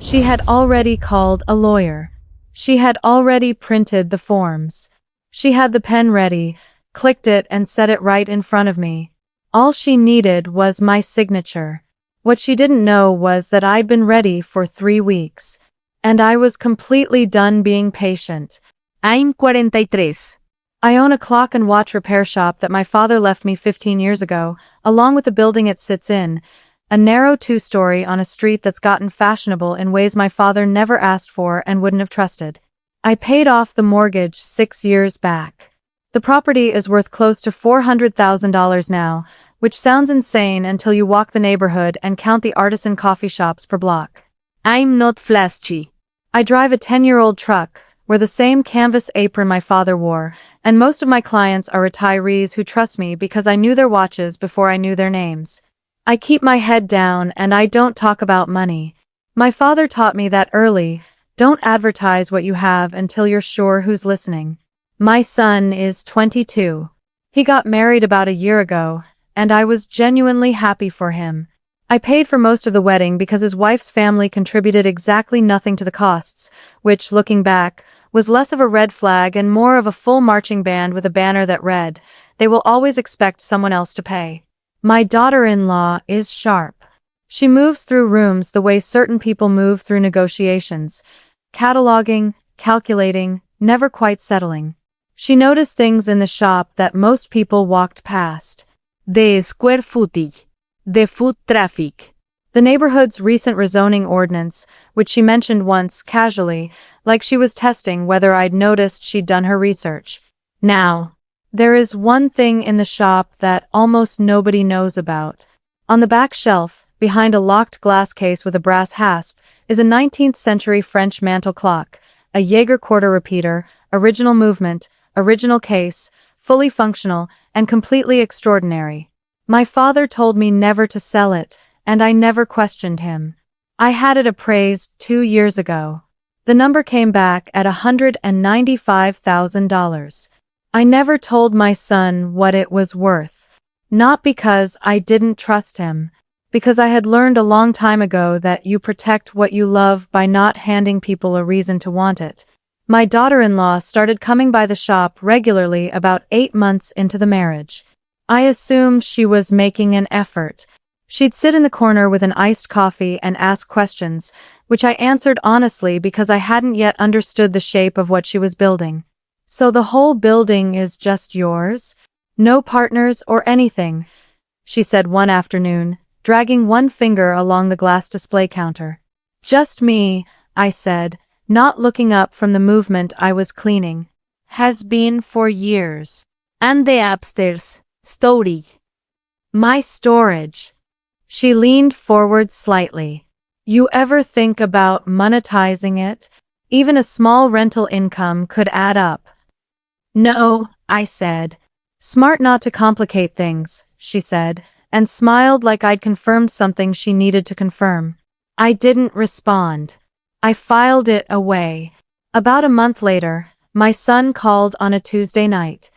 She had already called a lawyer. She had already printed the forms. She had the pen ready, clicked it and set it right in front of me. All she needed was my signature. What she didn't know was that I'd been ready for 3 weeks. And I was completely done being patient. I'm 43. I own a clock and watch repair shop that my father left me 15 years ago, along with the building it sits in, a narrow 2-story on a street that's gotten fashionable in ways my father never asked for and wouldn't have trusted. I paid off the mortgage 6 years back. The property is worth close to $400,000 now, which sounds insane until you walk the neighborhood and count the artisan coffee shops per block. I'm not flashy. I drive a 10-year-old truck, wear the same canvas apron my father wore, and most of my clients are retirees who trust me because I knew their watches before I knew their names. I keep my head down and I don't talk about money. My father taught me that early. Don't advertise what you have until you're sure who's listening. My son is 22. He got married about a year ago, and I was genuinely happy for him. I paid for most of the wedding because his wife's family contributed exactly nothing to the costs, which, looking back, was less of a red flag and more of a full marching band with a banner that read, "They will always expect someone else to pay." My daughter-in-law is sharp. She moves through rooms the way certain people move through negotiations, cataloging, calculating, never quite settling. She noticed things in the shop that most people walked past. The square footage. The foot traffic. The neighborhood's recent rezoning ordinance, which she mentioned once casually, like she was testing whether I'd noticed she'd done her research. Now, there is one thing in the shop that almost nobody knows about. On the back shelf, behind a locked glass case with a brass hasp, is a 19th century French mantel clock, a Jaeger quarter repeater, original movement, original case, fully functional, and completely extraordinary. My father told me never to sell it, and I never questioned him. I had it appraised 2 years ago. The number came back at $195,000. I never told my son what it was worth. Not because I didn't trust him, because I had learned a long time ago that you protect what you love by not handing people a reason to want it. My daughter-in-law started coming by the shop regularly about 8 months into the marriage. I assumed she was making an effort. She'd sit in the corner with an iced coffee and ask questions, which I answered honestly because I hadn't yet understood the shape of what she was building. "So the whole building is just yours? No partners or anything?" she said one afternoon, dragging one finger along the glass display counter. "Just me," I said, not looking up from the movement I was cleaning. "Has been for years." And the upstairs. Story. "My storage." She leaned forward slightly. "You ever think about monetizing it? Even a small rental income could add up." "No," I said. "Smart not to complicate things," she said, and smiled like I'd confirmed something she needed to confirm. I didn't respond. I filed it away. About a month later, my son called on a Tuesday night.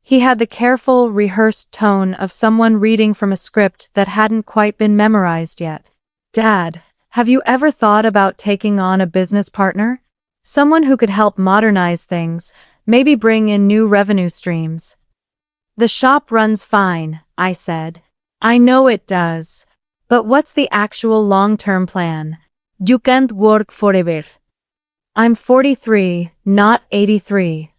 He had the careful, rehearsed tone of someone reading from a script that hadn't quite been memorized yet. "Dad, have you ever thought about taking on a business partner? Someone who could help modernize things, maybe bring in new revenue streams." "The shop runs fine," I said. "I know it does. But what's the actual long-term plan?" You can't work forever. "I'm 43, not 83.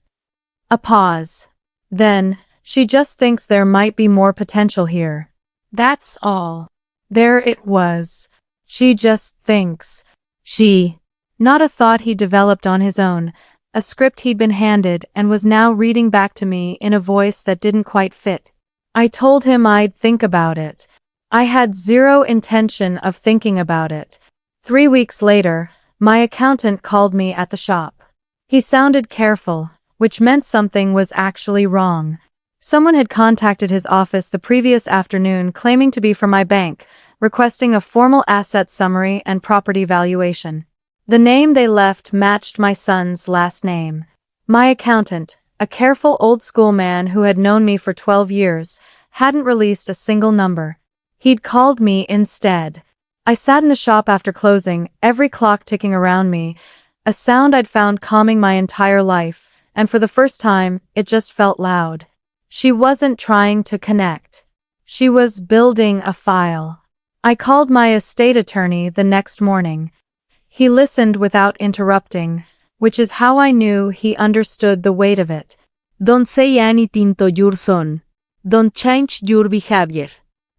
A pause. "Then, she just thinks there might be more potential here. That's all." There it was. She just thinks. She. Not a thought he developed on his own, a script he'd been handed and was now reading back to me in a voice that didn't quite fit. I told him I'd think about it. I had zero intention of thinking about it. 3 weeks later, my accountant called me at the shop. He sounded careful, which meant something was actually wrong. Someone had contacted his office the previous afternoon claiming to be from my bank, requesting a formal asset summary and property valuation. The name they left matched my son's last name. My accountant, a careful old-school man who had known me for 12 years, hadn't released a single number. He'd called me instead. I sat in the shop after closing, every clock ticking around me, a sound I'd found calming my entire life, and for the first time, it just felt loud. She wasn't trying to connect. She was building a file. I called my estate attorney the next morning. He listened without interrupting, which is how I knew he understood the weight of it. Don't say anything to your son. Don't change your behavior.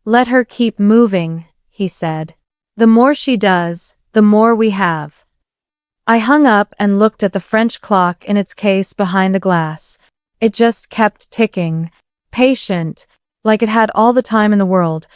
Let her keep moving, he said. The more she does, the more we have. I hung up and looked at the French clock in its case behind the glass. It just kept ticking, patient, like it had all the time in the world.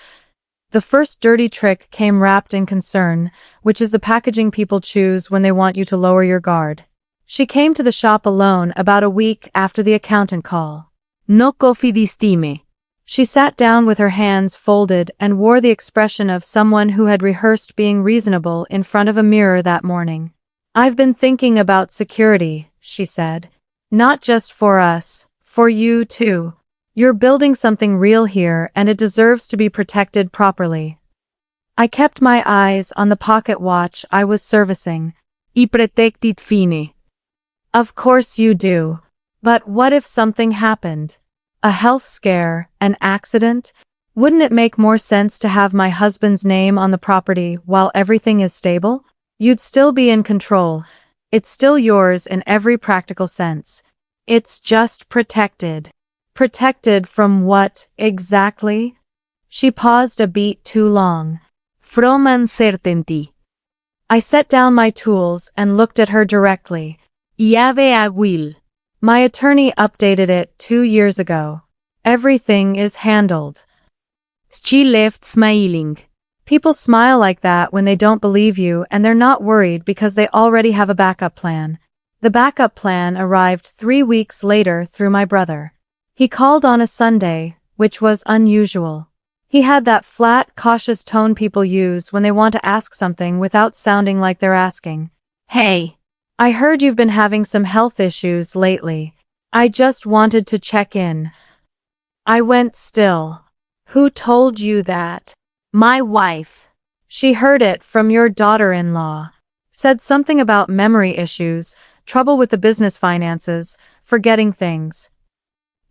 The first dirty trick came wrapped in concern, which is the packaging people choose when they want you to lower your guard. She came to the shop alone about a week after the accountant call. No coffee this time. She sat down with her hands folded and wore the expression of someone who had rehearsed being reasonable in front of a mirror that morning. I've been thinking about security, she said. Not just for us, for you too. You're building something real here and it deserves to be protected properly. I kept my eyes on the pocket watch I was servicing. I protect it fine. Of course you do. But what if something happened? A health scare, an accident? Wouldn't it make more sense to have my husband's name on the property while everything is stable? You'd still be in control. It's still yours in every practical sense. It's just protected. Protected from what, exactly? She paused a beat too long. From uncertainty. I set down my tools and looked at her directly. I have a will. My attorney updated it 2 years ago. Everything is handled. She left smiling. People smile like that when they don't believe you and they're not worried because they already have a backup plan. The backup plan arrived 3 weeks later through my brother. He called on a Sunday, which was unusual. He had that flat, cautious tone people use when they want to ask something without sounding like they're asking. Hey. I heard you've been having some health issues lately. I just wanted to check in. I went still. Who told you that? My wife. She heard it from your daughter-in-law. Said something about memory issues, trouble with the business finances, forgetting things.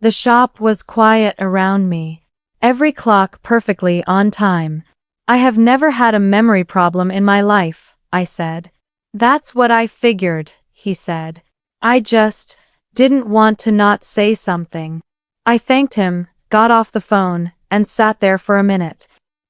The shop was quiet around me. Every clock perfectly on time. I have never had a memory problem in my life, I said. That's what I figured, he said. I just didn't want to not say something. I thanked him, got off the phone, and sat there for a minute.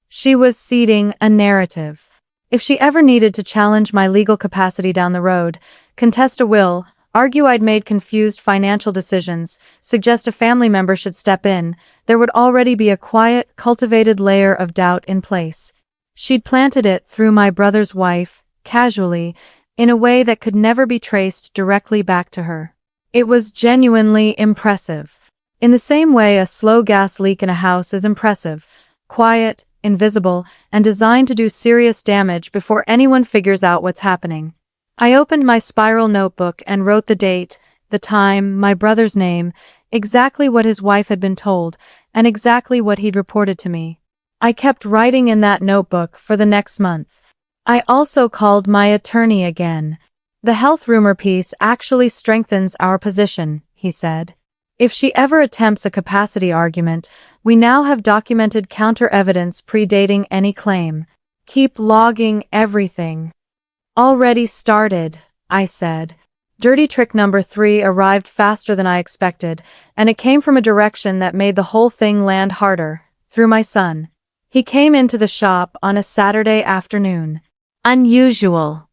She was seeding a narrative. If she ever needed to challenge my legal capacity down the road, contest a will, argue I'd made confused financial decisions, suggest a family member should step in, there would already be a quiet, cultivated layer of doubt in place. She'd planted it through my brother's wife, casually, in a way that could never be traced directly back to her. It was genuinely impressive. In the same way a slow gas leak in a house is impressive, quiet, invisible, and designed to do serious damage before anyone figures out what's happening. I opened my spiral notebook and wrote the date, the time, my brother's name, exactly what his wife had been told, and exactly what he'd reported to me. I kept writing in that notebook for the next month. I also called my attorney again. The health rumor piece actually strengthens our position, he said. If she ever attempts a capacity argument, we now have documented counter-evidence predating any claim. Keep logging everything. Already started, I said. Dirty trick number 3 arrived faster than I expected, and it came from a direction that made the whole thing land harder, through my son. He came into the shop on a Saturday afternoon. Unusual.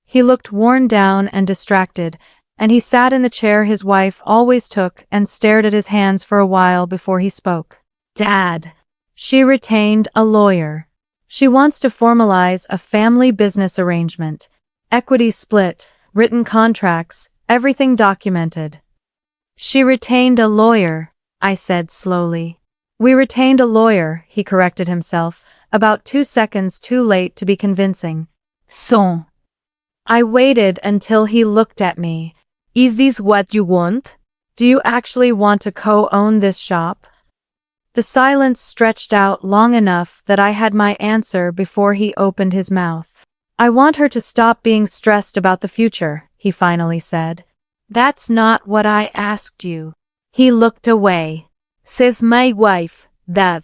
He looked worn down and distracted, and he sat in the chair his wife always took and stared at his hands for a while before he spoke. Dad. She retained a lawyer. She wants to formalize a family business arrangement. Equity split, written contracts, everything documented. She retained a lawyer, I said slowly. We retained a lawyer, he corrected himself, about 2 seconds too late to be convincing. So. I waited until he looked at me. Is this what you want? Do you actually want to co-own this shop? The silence stretched out long enough that I had my answer before he opened his mouth. I want her to stop being stressed about the future, he finally said. That's not what I asked you. He looked away. Says my wife, Dad.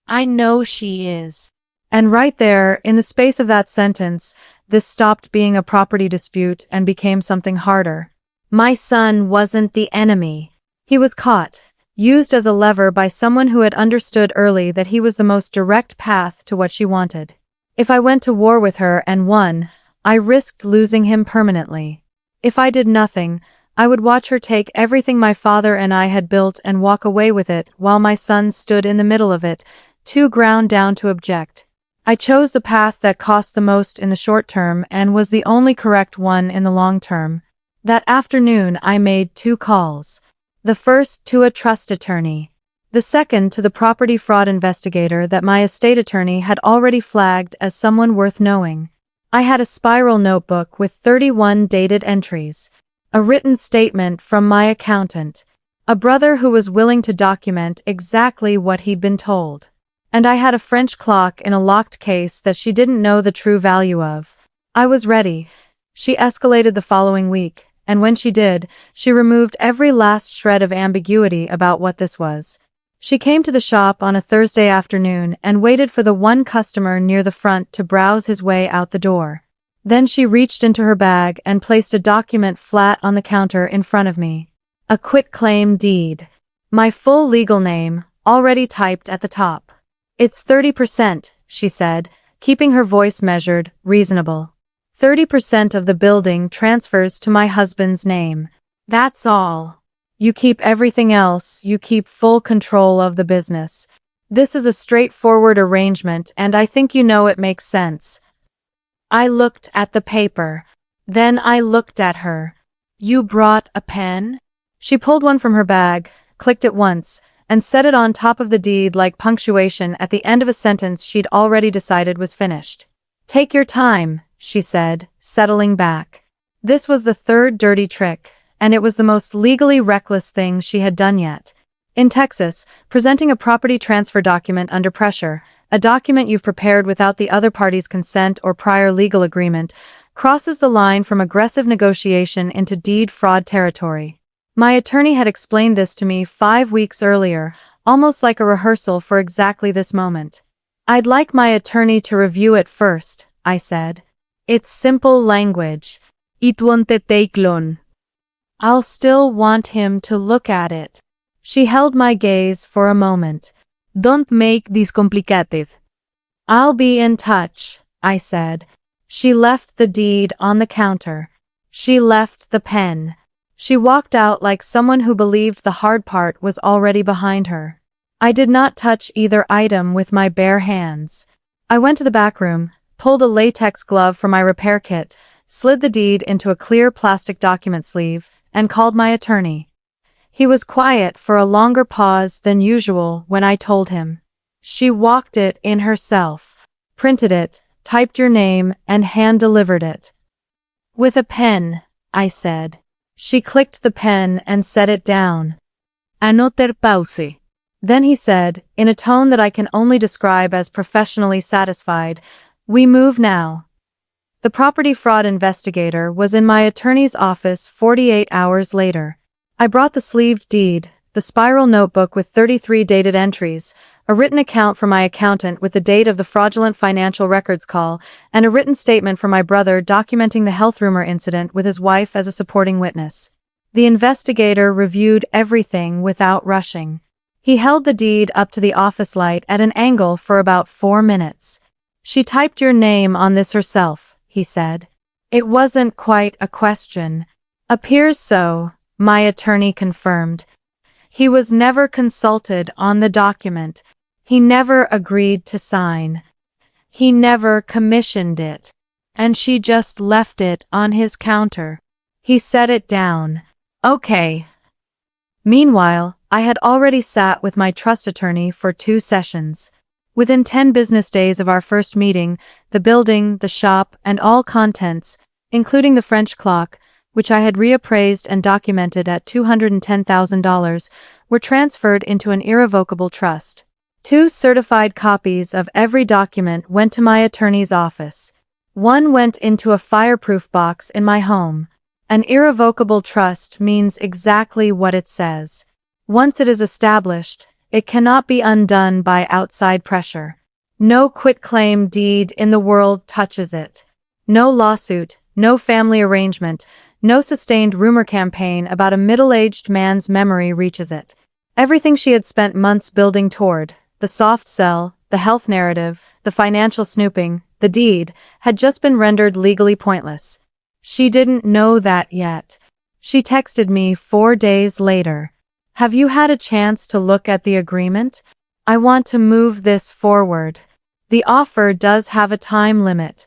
I know she is. And right there, in the space of that sentence, this stopped being a property dispute and became something harder. My son wasn't the enemy. He was caught, used as a lever by someone who had understood early that he was the most direct path to what she wanted. If I went to war with her and won, I risked losing him permanently. If I did nothing, I would watch her take everything my father and I had built and walk away with it while my son stood in the middle of it, too ground down to object. I chose the path that cost the most in the short term and was the only correct one in the long term. That afternoon I made 2 calls. The first to a trust attorney. The second to the property fraud investigator that my estate attorney had already flagged as someone worth knowing. I had a spiral notebook with 31 dated entries. A written statement from my accountant. A brother who was willing to document exactly what he'd been told. And I had a French clock in a locked case that she didn't know the true value of. I was ready. She escalated the following week, and when she did, she removed every last shred of ambiguity about what this was. She came to the shop on a Thursday afternoon and waited for the one customer near the front to browse his way out the door. Then she reached into her bag and placed a document flat on the counter in front of me. A quitclaim deed. My full legal name, already typed at the top. It's 30%, she said, keeping her voice measured, reasonable. 30% of the building transfers to my husband's name. That's all. You keep everything else, you keep full control of the business. This is a straightforward arrangement and I think you know it makes sense. I looked at the paper. Then I looked at her. You brought a pen? She pulled one from her bag, clicked it once, and set it on top of the deed like punctuation at the end of a sentence she'd already decided was finished. Take your time, she said, settling back. This was the third dirty trick, and it was the most legally reckless thing she had done yet. In Texas, presenting a property transfer document under pressure, a document you've prepared without the other party's consent or prior legal agreement, crosses the line from aggressive negotiation into deed fraud territory. My attorney had explained this to me 5 weeks earlier, almost like a rehearsal for exactly this moment. I'd like my attorney to review it first, I said. It's simple language. It won't take long. I'll still want him to look at it. She held my gaze for a moment. Don't make this complicated. I'll be in touch, I said. She left the deed on the counter. She left the pen. She walked out like someone who believed the hard part was already behind her. I did not touch either item with my bare hands. I went to the back room, pulled a latex glove from my repair kit, slid the deed into a clear plastic document sleeve, and called my attorney. He was quiet for a longer pause than usual when I told him. She walked it in herself, printed it, typed your name, and hand-delivered it. With a pen, I said. She clicked the pen and set it down. Another pause. Then he said, in a tone that I can only describe as professionally satisfied, "We move now." The property fraud investigator was in my attorney's office 48 hours later. I brought the sleeved deed, the spiral notebook with 33 dated entries, a written account from my accountant with the date of the fraudulent financial records call, and a written statement from my brother documenting the health rumor incident with his wife as a supporting witness. The investigator reviewed everything without rushing. He held the deed up to the office light at an angle for about 4 minutes. She typed your name on this herself, he said. It wasn't quite a question. Appears so, my attorney confirmed. He was never consulted on the document. He never agreed to sign. He never commissioned it. And she just left it on his counter. He set it down. Okay. Meanwhile, I had already sat with my trust attorney for 2 sessions. Within 10 business days of our first meeting, the building, the shop, and all contents, including the French clock, which I had reappraised and documented at $210,000, were transferred into an irrevocable trust. 2 certified copies of every document went to my attorney's office. 1 went into a fireproof box in my home. An irrevocable trust means exactly what it says. Once it is established, it cannot be undone by outside pressure. No quitclaim deed in the world touches it. No lawsuit, no family arrangement, no sustained rumor campaign about a middle-aged man's memory reaches it. Everything she had spent months building toward, the soft sell, the health narrative, the financial snooping, the deed, had just been rendered legally pointless. She didn't know that yet. She texted me 4 days later. "Have you had a chance to look at the agreement? I want to move this forward. The offer does have a time limit."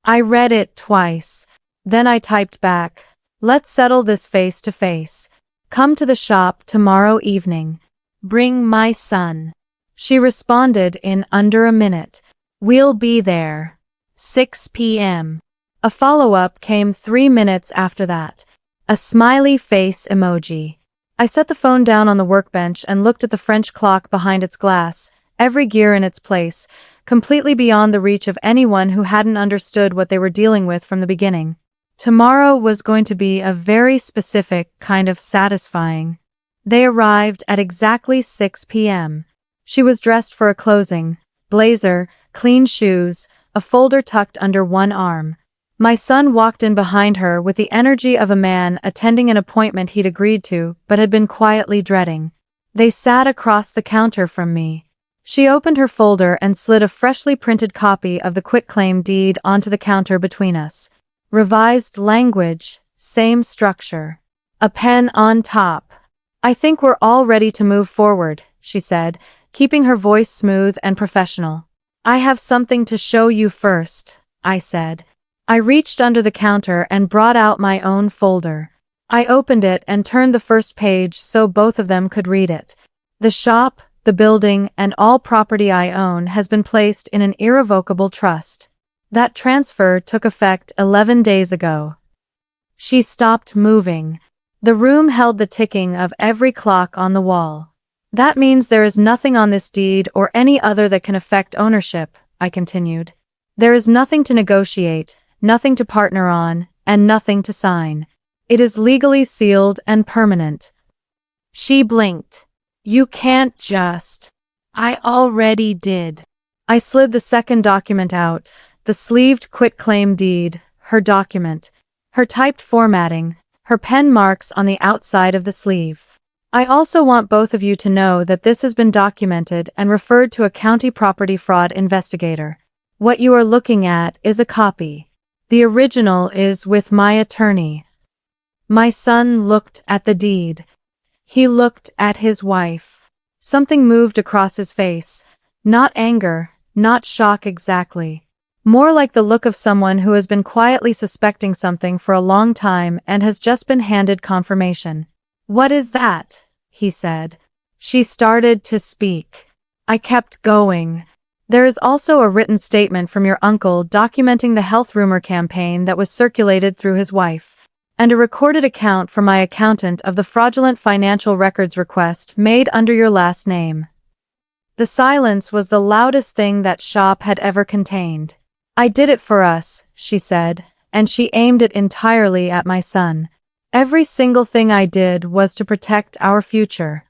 I read it twice. Then I typed back, "Let's settle this face to face. Come to the shop tomorrow evening. Bring my son." She responded in under a minute. "We'll be there. 6 p.m. A follow-up came 3 minutes after that. A smiley face emoji. I set the phone down on the workbench and looked at the French clock behind its glass, every gear in its place, completely beyond the reach of anyone who hadn't understood what they were dealing with from the beginning. Tomorrow was going to be a very specific kind of satisfying. They arrived at exactly 6 p.m. She was dressed for a closing, blazer, clean shoes, a folder tucked under one arm. My son walked in behind her with the energy of a man attending an appointment he'd agreed to but had been quietly dreading. They sat across the counter from me. She opened her folder and slid a freshly printed copy of the quitclaim deed onto the counter between us. Revised language, same structure. A pen on top. "I think we're all ready to move forward," she said, keeping her voice smooth and professional. "I have something to show you first," I said. I reached under the counter and brought out my own folder. I opened it and turned the first page so both of them could read it. "The shop, the building, and all property I own has been placed in an irrevocable trust. That transfer took effect 11 days ago." She stopped moving. The room held the ticking of every clock on the wall. "That means there is nothing on this deed or any other that can affect ownership," I continued. "There is nothing to negotiate, nothing to partner on, and nothing to sign. It is legally sealed and permanent." She blinked. "You can't just." "I already did." I slid the second document out, the sleeved quitclaim deed, her document, her typed formatting, her pen marks on the outside of the sleeve. "I also want both of you to know that this has been documented and referred to a county property fraud investigator. What you are looking at is a copy. The original is with my attorney." My son looked at the deed. He looked at his wife. Something moved across his face. Not anger, not shock exactly. More like the look of someone who has been quietly suspecting something for a long time and has just been handed confirmation. "What is that?" he said. She started to speak. I kept going. "There is also a written statement from your uncle documenting the health rumor campaign that was circulated through his wife, and a recorded account from my accountant of the fraudulent financial records request made under your last name." The silence was the loudest thing that shop had ever contained. "I did it for us," she said, and she aimed it entirely at my son. "Every single thing I did was to protect our future."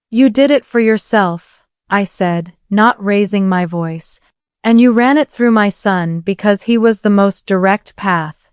"You did it for yourself," I said, not raising my voice. "And you ran it through my son because he was the most direct path."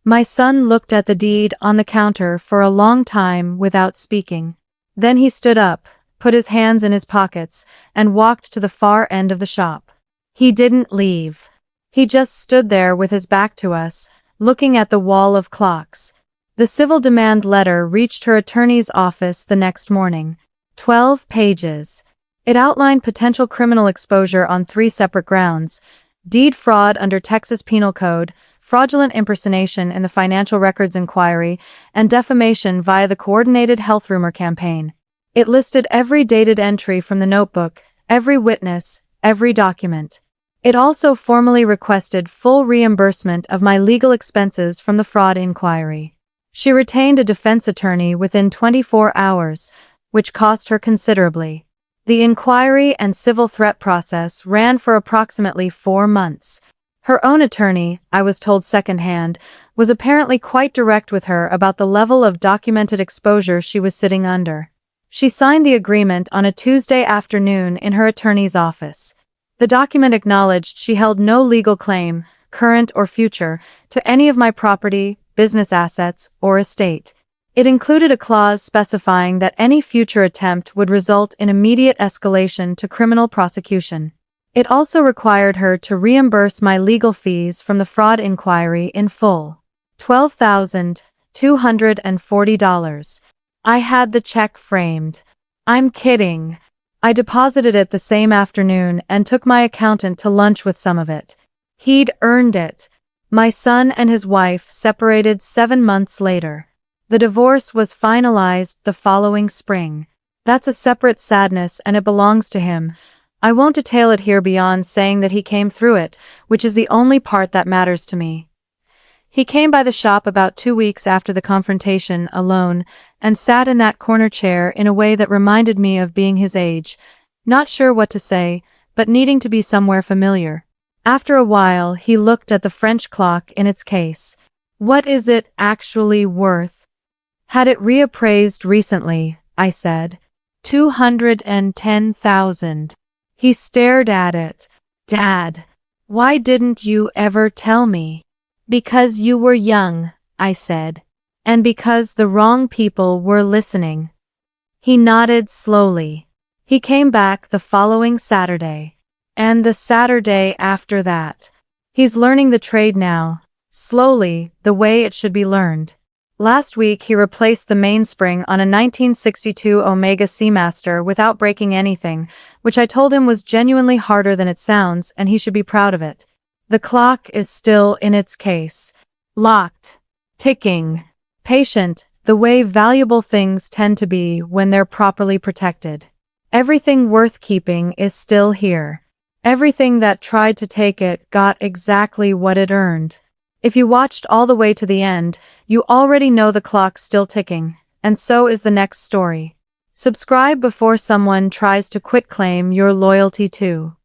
My son looked at the deed on the counter for a long time without speaking. Then he stood up, put his hands in his pockets, and walked to the far end of the shop. He didn't leave. He just stood there with his back to us, looking at the wall of clocks. The civil demand letter reached her attorney's office the next morning. 12 pages. It outlined potential criminal exposure on 3 separate grounds: deed fraud under Texas Penal Code, fraudulent impersonation in the financial records inquiry, and defamation via the coordinated health rumor campaign. It listed every dated entry from the notebook, every witness, every document. It also formally requested full reimbursement of my legal expenses from the fraud inquiry. She retained a defense attorney within 24 hours, which cost her considerably. The inquiry and civil threat process ran for approximately 4 months. Her own attorney, I was told secondhand, was apparently quite direct with her about the level of documented exposure she was sitting under. She signed the agreement on a Tuesday afternoon in her attorney's office. The document acknowledged she held no legal claim, current or future, to any of my property, business assets, or estate. It included a clause specifying that any future attempt would result in immediate escalation to criminal prosecution. It also required her to reimburse my legal fees from the fraud inquiry in full. $12,240. I had the check framed. I'm kidding. I deposited it the same afternoon and took my accountant to lunch with some of it. He'd earned it. My son and his wife separated 7 months later. The divorce was finalized the following spring. That's a separate sadness and it belongs to him. I won't detail it here beyond saying that he came through it, which is the only part that matters to me. He came by the shop about 2 weeks after the confrontation, alone, and sat in that corner chair in a way that reminded me of being his age, not sure what to say, but needing to be somewhere familiar. After a while, he looked at the French clock in its case. What is it actually worth? Had it reappraised recently, I said. 210,000. He stared at it. Dad, why didn't you ever tell me? Because you were young, I said. And because the wrong people were listening. He nodded slowly. He came back the following Saturday. And the Saturday after that. He's learning the trade now. Slowly, the way it should be learned. Last week he replaced the mainspring on a 1962 Omega Seamaster without breaking anything, which I told him was genuinely harder than it sounds and he should be proud of it. The clock is still in its case. Locked. Ticking. Patient, the way valuable things tend to be when they're properly protected. Everything worth keeping is still here. Everything that tried to take it got exactly what it earned. If you watched all the way to the end, you already know the clock's still ticking, and so is the next story. Subscribe before someone tries to quitclaim your loyalty too.